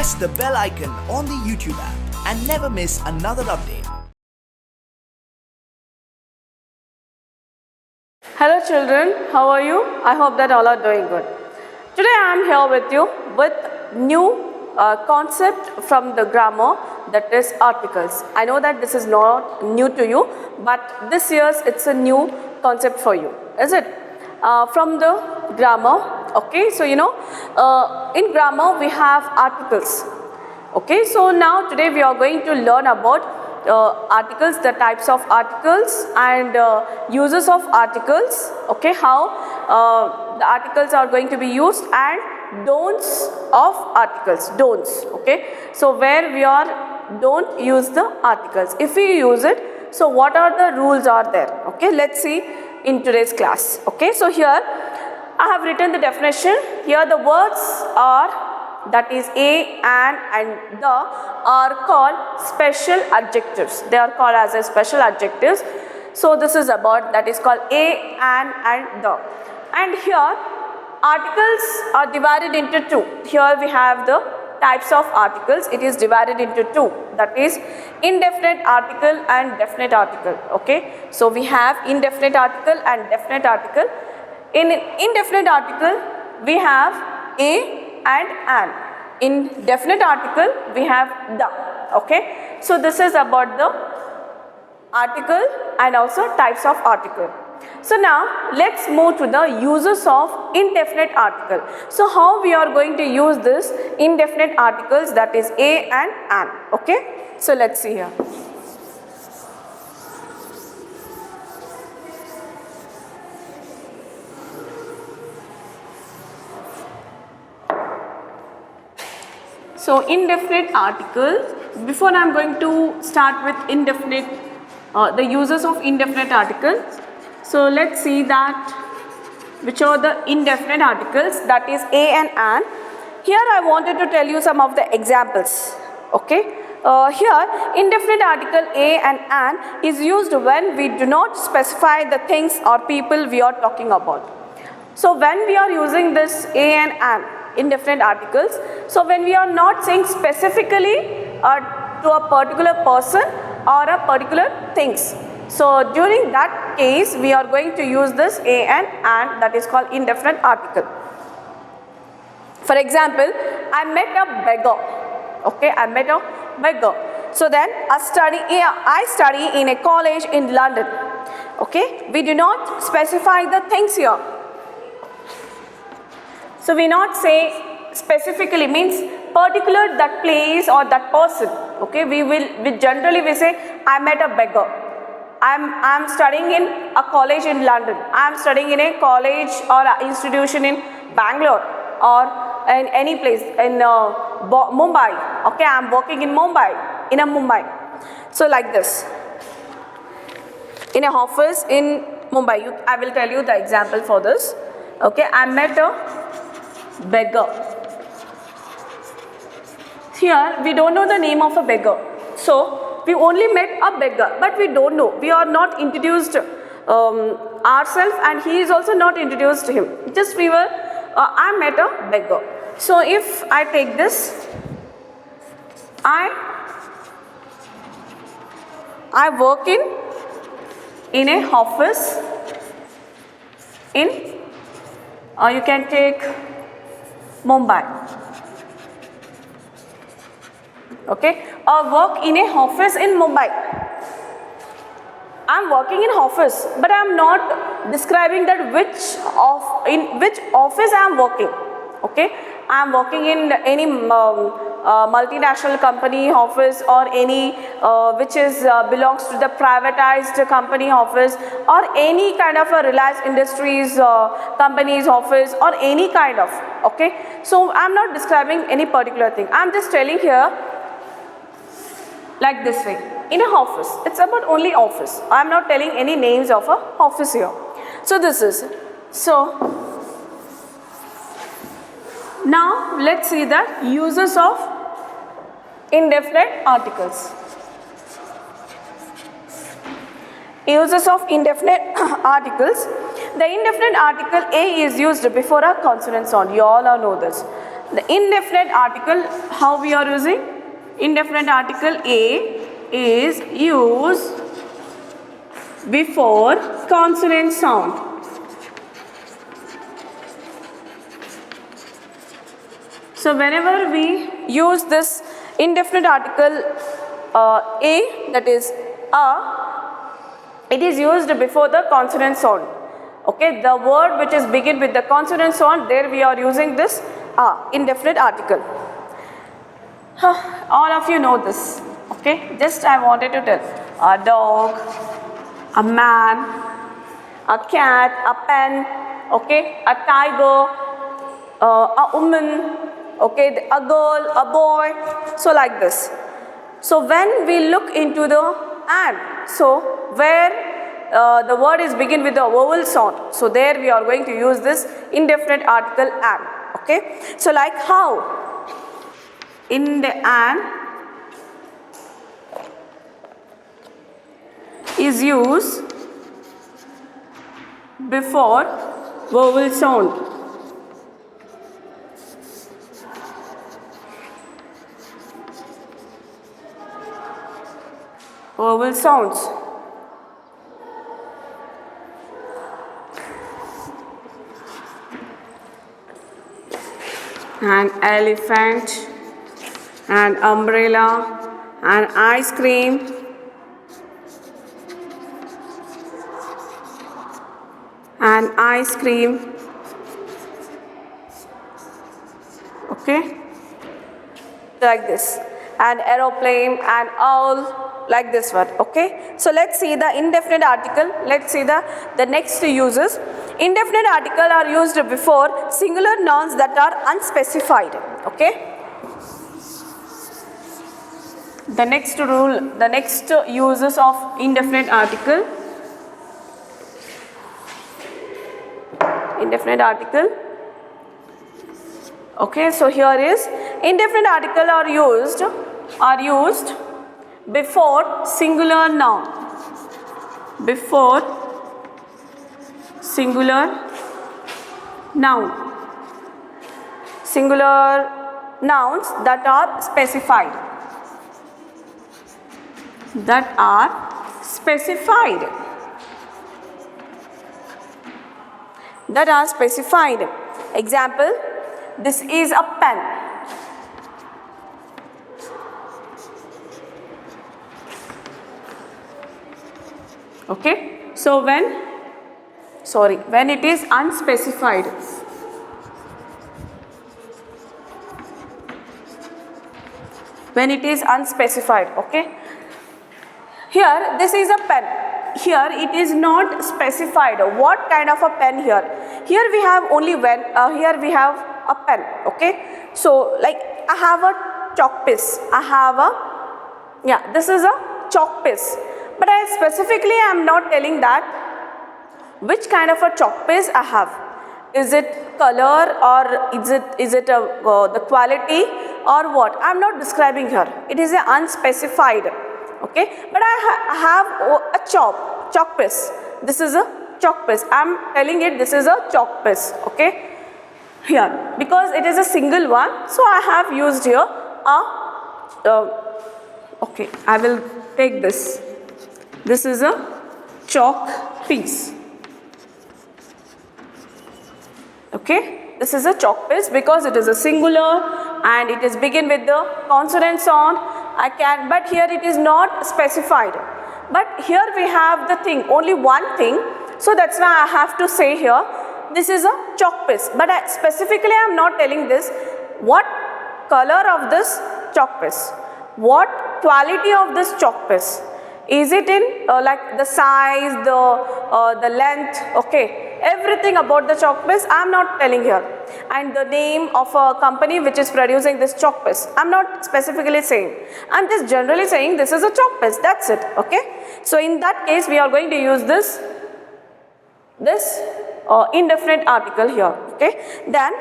press the bell icon on the YouTube app and never miss another update. Hello children, how are you? I hope that all are doing good. Today I am here with you with new concept from the grammar, that is articles. I know that this is not new to you, but this year's it's a new concept for you, is it? From the grammar, okay, so in grammar we have articles, okay, so now today we are going to learn about articles, the types of articles and uses of articles, okay, how the articles are going to be used and don'ts of articles, don'ts, okay. So where we are don't use the articles, if we use it, so what are the rules are there, okay, let's see in today's class, okay. So here I have written the definition. Here the words are, that is a, an and the are called special adjectives. They are called as a special adjectives. So this is about, that is called a, an and the. And here articles are divided into two. Here we have the types of articles. It is divided into two, that is indefinite article and definite article, okay. So we have indefinite article and definite article. In indefinite article we have a and an. In definite article we have the, okay. So this is about the article and also types of article. So now let's move to the uses of indefinite article. So how we are going to use this indefinite articles, that is a and an, okay. So let's see here. So indefinite article, before I am going to start with indefinite, the uses of indefinite article. So let's see that which are the indefinite articles, that is a and an. Here I wanted to tell you some of the examples, okay. Here indefinite article a and an is used when we do not specify the things or people we are talking about. So when we are using this a and an, indefinite articles, so when we are not saying specifically to a particular person or a particular things, so during that case we are going to use this a and an, that is called indefinite article. For example, I met a beggar, okay, I met a beggar. So then I study in a college in London, okay. We do not specify the things here. So we not say specifically, means particular that place or that person, okay. We generally say I met a beggar. I'm studying in a college in London. I'm studying in a college or a institution in Bangalore or in any place in Mumbai, okay. I'm working in Mumbai, So like this, in a office in Mumbai, I will tell you the example for this, okay. I met a beggar. Here we don't know the name of a beggar, so we only met a beggar, but we don't know, we are not introduced ourselves and he is also not introduced to him, just we were I met a beggar. So if I take this, I work in a office in, you can take Mumbai, okay, or work in a office in Mumbai. I am working in office, but I am not describing that in which office I am working, okay. I am working in any multinational company office or any which is belongs to the privatized company office or any kind of a Reliance Industries company's office or any kind of, okay. So I am not describing any particular thing, I am just telling here like this way, in a office, it's about only office. I am not telling any names of a office here. So this is, so now let's see the uses of indefinite articles. Uses of indefinite articles. The indefinite article a is used before a consonant sound. You all know this. The indefinite article, how we are using? Indefinite article A is used before consonant sound. So whenever we use this indefinite article A, that is it is used before the consonant sound. Okay, the word which is begin with the consonant sound, there we are using this indefinite article. All of you know this. Okay, just I wanted to tell. A dog, a man, a cat, a pen, okay, a tiger, a woman, okay, a girl, a boy, so like this. So when we look into the and, so where the word is begin with the vowel sound, so there we are going to use this indefinite article and. Okay, so like how in the and is used before vowel sound. Vowel sounds. An elephant, an umbrella, an ice cream, an ice cream. Okay, like this. An aeroplane, an owl, like this one. Okay, so let's see the indefinite article. Let's see the next uses. Indefinite article are used before singular nouns that are unspecified. Okay. The next rule, the next uses of indefinite article. Indefinite article. Okay, so here is indefinite article are used before singular noun. Before singular noun. Singular nouns that are specified. That are specified. That are specified. Example, this is a pen. Okay, so when it is unspecified, okay, here this is a pen. Here it is not specified what kind of a pen here. Here we have only here we have a pen. Okay, so like I have a chalk piece. This is a chalk piece. But I specifically am not telling that which kind of a chalk piece I have. Is it color or is it the quality or what? I am not describing here. It is a unspecified. Okay, but I have a chalk piece. This is a chalk piece. I am telling it this is a chalk piece. Okay, here because it is a single one, so I have used here a. Okay, I will take this. This is a chalk piece. Okay, this is a chalk piece because it is a singular and it is begin with the consonant sound. But here it is not specified. But here we have the thing, only one thing. So that's why I have to say here, this is a chalk piece. But specifically I am not telling this. What color of this chalk piece? What quality of this chalk piece? Is it in like the size, the length? Okay. Everything about the chalk piece I am not telling here, and the name of a company which is producing this chalk piece I am not specifically saying. I am just generally saying this is a chalk piece, that's it. Okay, so in that case we are going to use this indefinite article here. Okay, then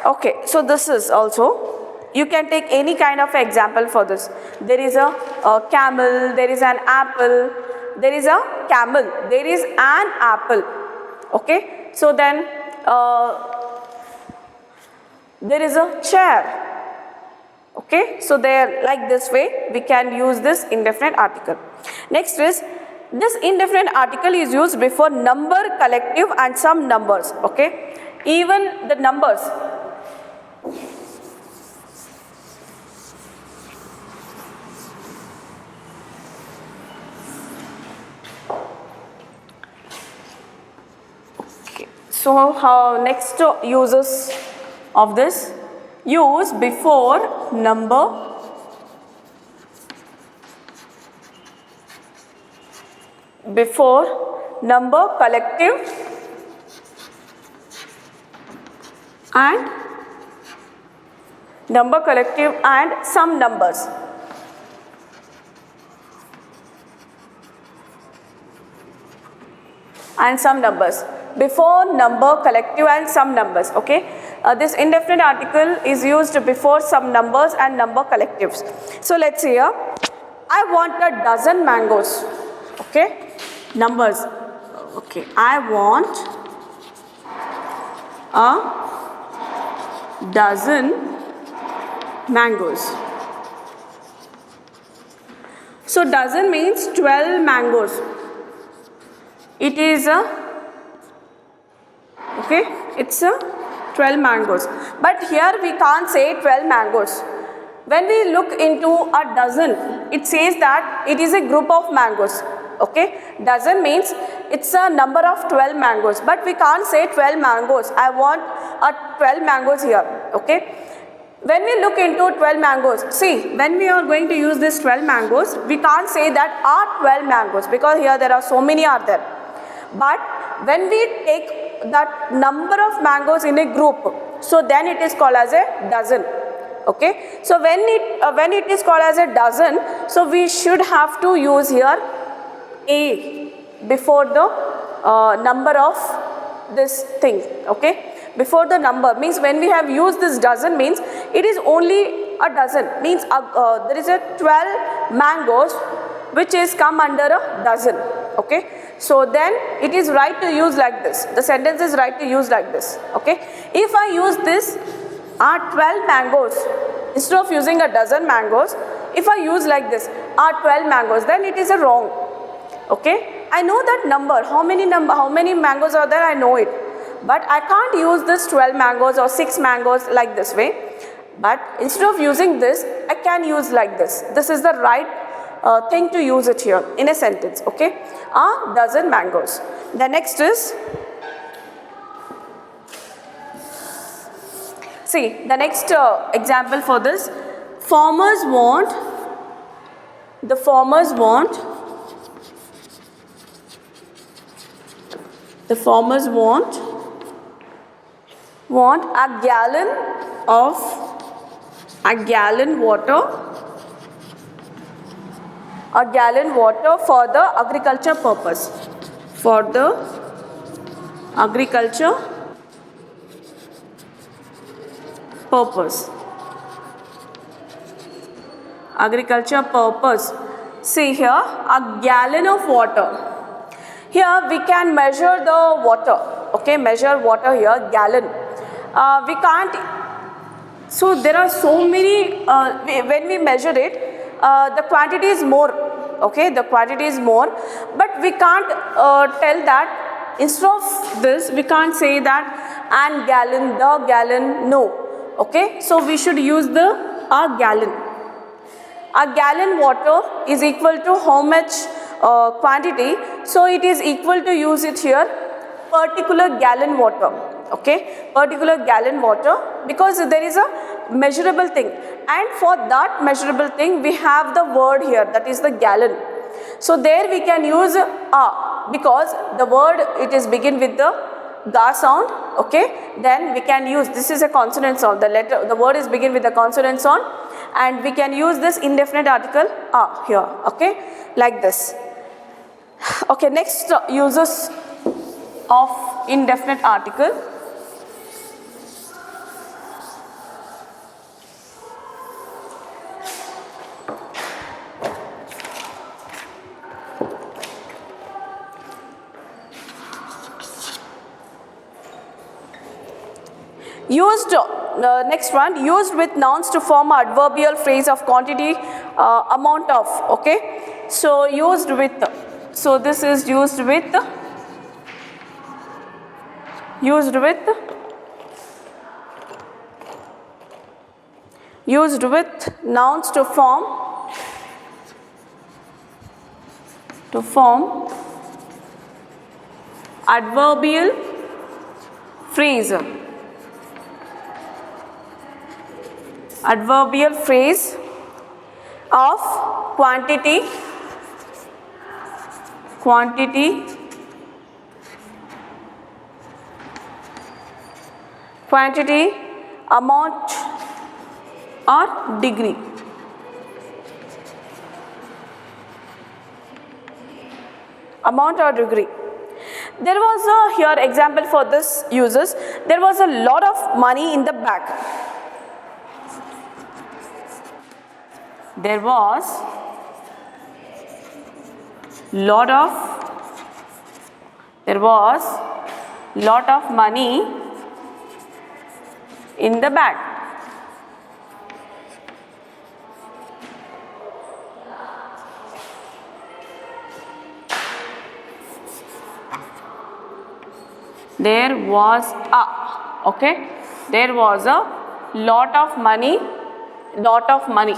okay, so this is also, you can take any kind of example for this. There is a camel, there is an apple. There is a camel, there is an apple. Okay, so then There is a chair. Okay, so they are like this way we can use this indefinite article. Next is this indefinite article is used before number, collective and some numbers. Okay, even the numbers. Okay, so how next uses of this? Use before number, collective and some numbers. Before number, collective and some numbers. Okay, this indefinite article is used before some numbers and number collectives. So let's see here. I want a dozen mangoes. Okay, numbers. Okay, I want a dozen mangoes. So dozen means 12 mangoes. It is it's a 12 mangoes. But here we can't say 12 mangoes. When we look into a dozen, it says that it is a group of mangoes. Okay, dozen means it's a number of 12 mangoes, but we can't say 12 mangoes. I want a 12 mangoes here. Okay, when we look into 12 mangoes, see, when we are going to use this 12 mangoes, we can't say that are 12 mangoes because here there are so many are there. But when we take that number of mangoes in a group, so then it is called as a dozen. Okay, so when it is called as a dozen, so we should have to use here a before the number of this thing. Okay, before the number means when we have used this dozen means it is only a dozen, means there is a 12 mangoes which is come under a dozen. Okay, so then it is right to use like this. The sentence is right to use like this. Okay, if I use this 12 mangoes instead of using a dozen mangoes, if I use like this 12 mangoes, then it is a wrong. Okay, I know that number, how many mangoes are there, I know it, but I can't use this 12 mangoes or 6 mangoes like this way. But instead of using this, I can use like this. This is the right thing to use it here in a sentence. Okay, a dozen mangoes. The next is, see the next example for this. The farmers want a gallon water for the agriculture purpose. Agriculture purpose. See here, a gallon of water. Here we can measure the water. Okay, measure water here, gallon. We can't. So there are so many. When we measure it, the quantity is more. Okay, the quantity is more, but we can't tell that. Instead of this, we can't say that an gallon, the gallon. No. Okay, so we should use the a gallon. A gallon water is equal to how much quantity? So it is equal to use it here particular gallon water. Okay, particular gallon water, because there is a measurable thing, and for that measurable thing we have the word here, that is the gallon. So there we can use a, because the word it is begin with the ga sound. Okay, then we can use, this is a consonant sound, the word is begin with the consonant sound, and we can use this indefinite article a here. Okay, like this. Okay, next uses of indefinite article. Used next one, used with nouns to form an adverbial phrase of quantity, amount of. Okay, so used with, so this is used with nouns to form adverbial phrase. Adverbial phrase of quantity, amount or degree. Amount or degree. There was a here example for this uses. There was a lot of money in the bag. There was lot of money in the bag. There was a, okay, there was a lot of money. Lot of money,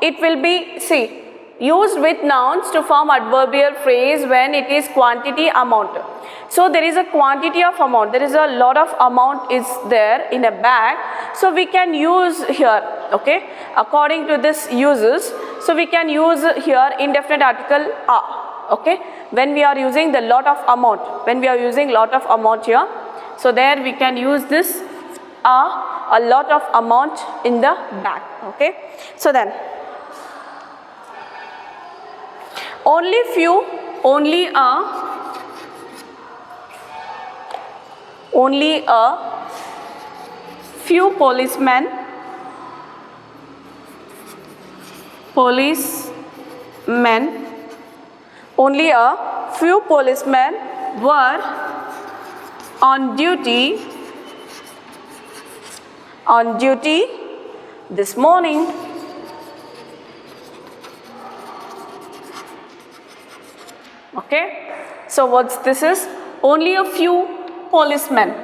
it will be, see, used with nouns to form adverbial phrase when it is quantity, amount. So there is a quantity of amount, there is a lot of amount is there in a bag, so we can use here, okay, according to this uses, so we can use here indefinite article a, okay, when we are using the lot of amount, here, so there we can use this a lot of amount in the bag. Okay, so then only a few policemen were on duty this morning. Okay, so what's this is? Only a few policemen.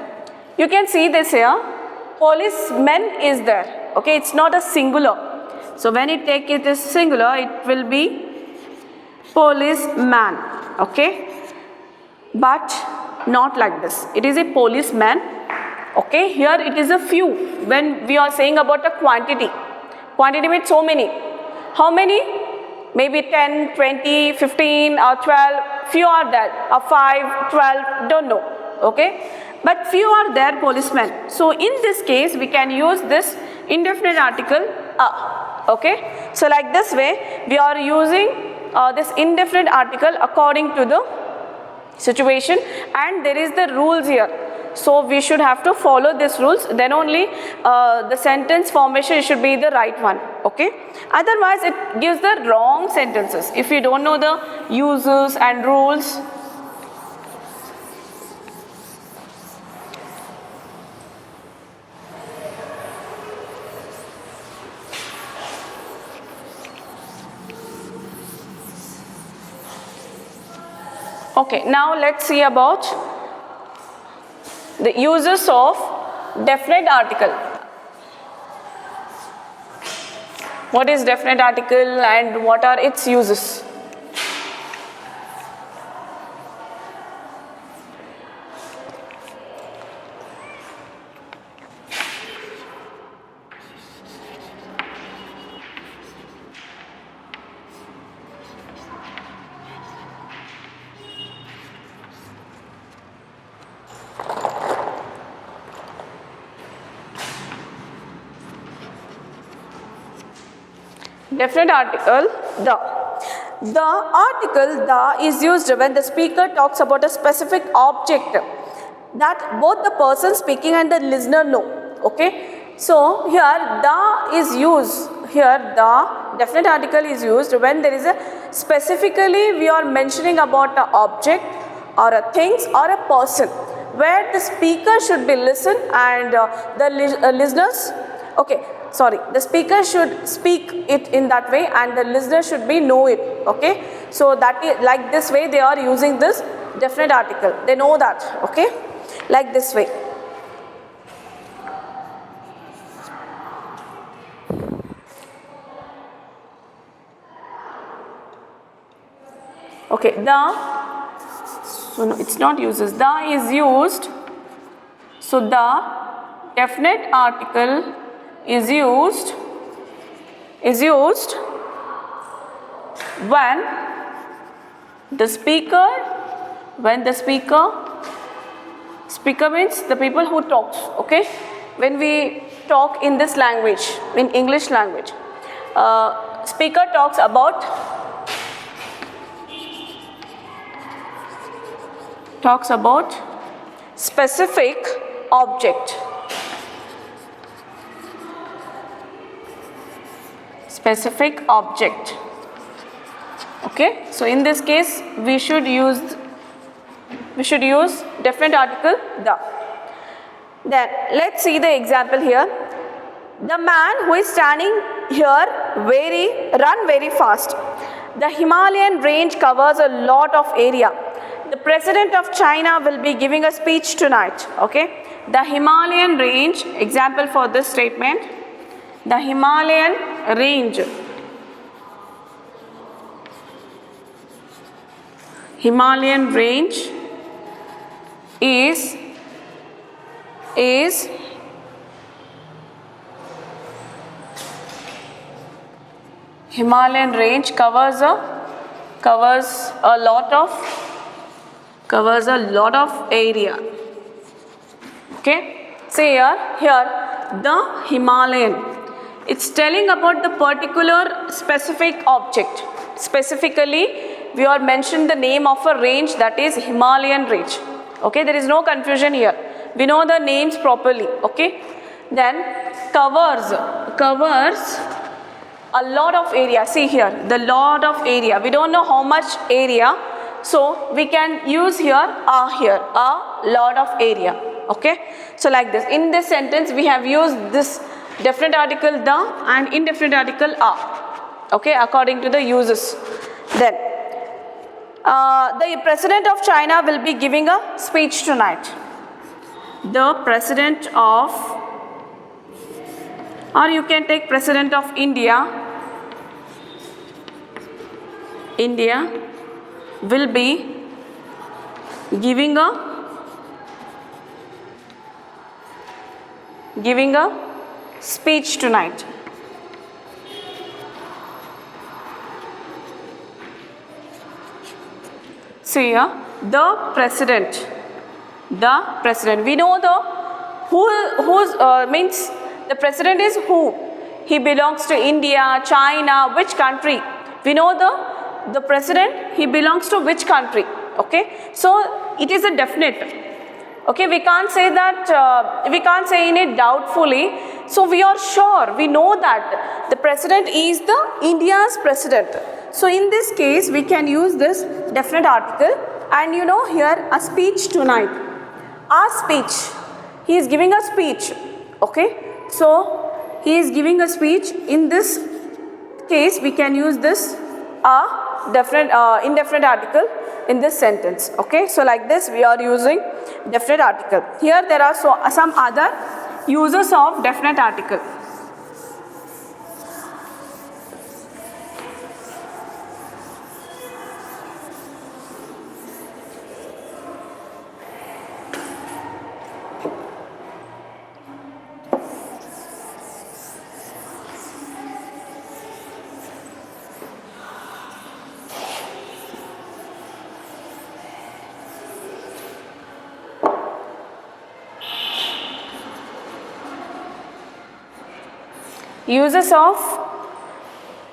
You can see this here, policemen is there. Okay, it's not a singular. So when it take it is singular, it will be policeman. Okay, but not like this. It is a policeman. Okay, here it is a few. When we are saying about a quantity means so many. How many? Maybe 10, 20, 15 or 12. Few are there. 5, 12, don't know. Okay, but few are there policemen. So in this case, we can use this indefinite article a. Okay, so like this way, we are using this indefinite article according to the situation, and there is the rules here. So we should have to follow these rules, then only the sentence formation should be the right one. Okay, otherwise it gives the wrong sentences if you don't know the uses and rules. Okay, now let's see about the uses of definite article. What is definite article and what are its uses? Definite article the. The article the is used when the speaker talks about a specific object that both the person speaking and the listener know. Okay, so here the is used. Here the definite article is used when there is a specifically we are mentioning about an object or a things or a person where the speaker should be listen and the listeners, okay, sorry, the speaker should speak it in that way and the listener should be know it, okay. So that is like this way they are using this definite article, they know that, okay, like this way. Okay, so no, it's not uses, the is used, so the definite article is used when the speaker means the people who talks, okay, when we talk in this language, in English language, speaker talks about specific object, okay. So in this case we should use definite article the. Then let's see the example here. The man who is standing here run very fast. The Himalayan range covers a lot of area. The president of China will be giving a speech tonight, okay. The Himalayan range, example for this statement, the Himalayan range is Himalayan range covers a lot of area, okay. See here the Himalayan, it's telling about the particular specific object. Specifically we are mentioned the name of a range, that is Himalayan range, okay. There is no confusion here, we know the names properly, okay. Then covers a lot of area. See here, the lot of area, we don't know how much area, so we can use here a lot of area, okay. So like this, in this sentence we have used this definite article the and indefinite article a, okay, according to the uses. Then the president of China will be giving a speech tonight. The president of, or you can take president of India will be giving a speech tonight. So here the president, we know the means the president is who, he belongs to India, China, which country, we know the president, he belongs to which country, okay. So it is a definite, okay. We can't say that we can't say in it doubtfully, so we are sure, we know that the president is the India's president. So in this case we can use this definite article, and you know here a speech tonight, a speech, he is giving a speech, okay. So he is giving a speech, in this case we can use this indefinite article in this sentence, okay. So like this we are using definite article. Here there are some other uses of definite article. Uses of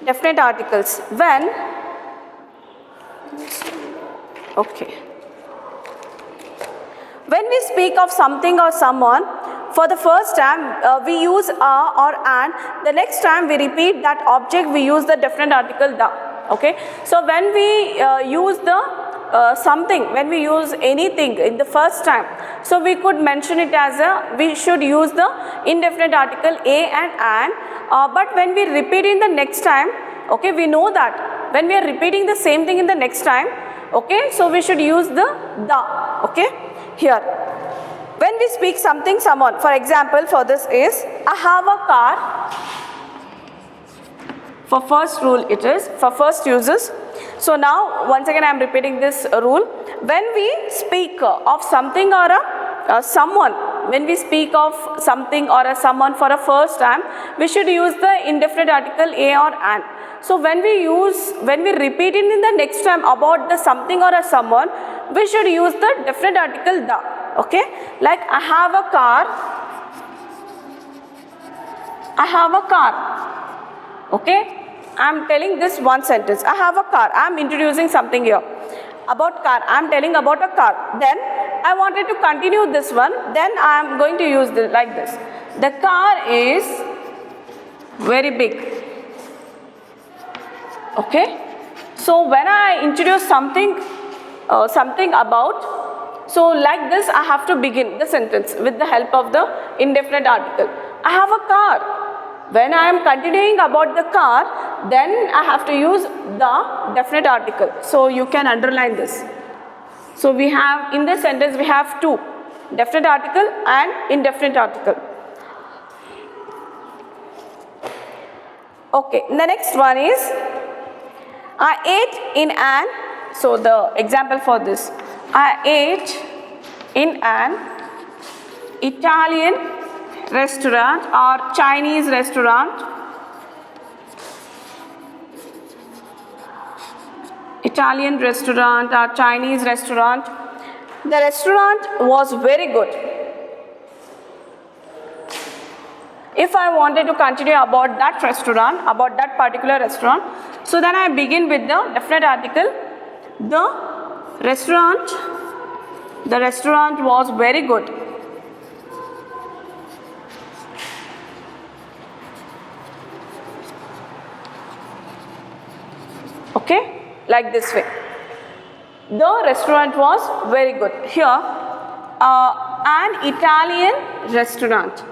definite articles when, okay, when we speak of something or someone for the first time, we use a or an. The next time we repeat that object, we use the definite article the, okay. So when we use the something, when we use anything in the first time, so we could mention it as we should use the indefinite article a and an, but when we repeat in the next time, okay, we know that when we are repeating the same thing in the next time, okay, so we should use the, okay, here. When we speak something, someone, for example, for this is, I have a car. For first rule it is, for first uses. So now once again I am repeating this rule. When we speak of something or a someone, when we speak of something or a someone for a first time, we should use the indefinite article a or an. So when we repeat it in the next time about the something or a someone, we should use the definite article the, okay, like I have a car, I have a car, okay, I am telling this one sentence, I have a car, I am introducing something here about car, I am telling about a car, then I wanted to continue this one, then I am going to use this like this, the car is very big. Okay, so when I introduce something about, so like this I have to begin the sentence with the help of the indefinite article. I have a car. When I am continuing about the car, then I have to use the definite article. So you can underline this. So we have, in this sentence we have two, definite article and indefinite article. Okay, the next one is, I ate in an, so the example for this, I ate in an Italian restaurant or Chinese restaurant. Italian restaurant or Chinese restaurant. The restaurant was very good. If I wanted to continue about that restaurant, about that particular restaurant, so then I begin with the definite article, the restaurant was very good. Okay, like this way. The restaurant was very good. Here, an Italian restaurant.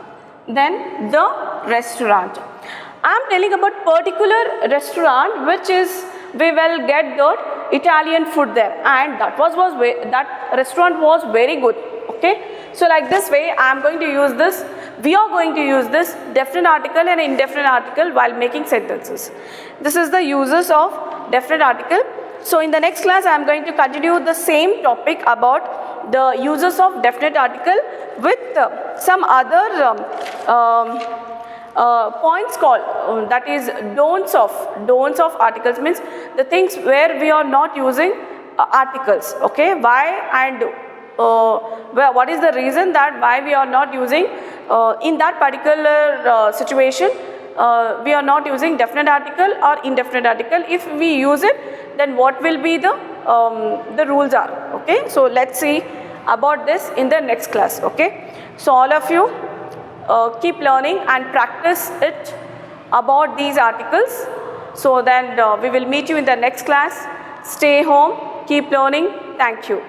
Then the restaurant. I am telling about particular restaurant which is, we will get the Italian food there, and that restaurant was very good. Okay, so like this way I am going to use this, we are going to use this definite article and indefinite article while making sentences. This is the uses of definite article. So in the next class I am going to continue the same topic about the uses of definite article with some other points called, that is don'ts of articles, means the things where we are not using articles. Okay, why and what is the reason that why we are not using in that particular situation we are not using definite article or indefinite article. If we use it, then what will be the rules are. Okay, so let's see about this in the next class. Okay, so all of you keep learning and practice it about these articles. So then we will meet you in the next class. Stay home, keep learning. Thank you.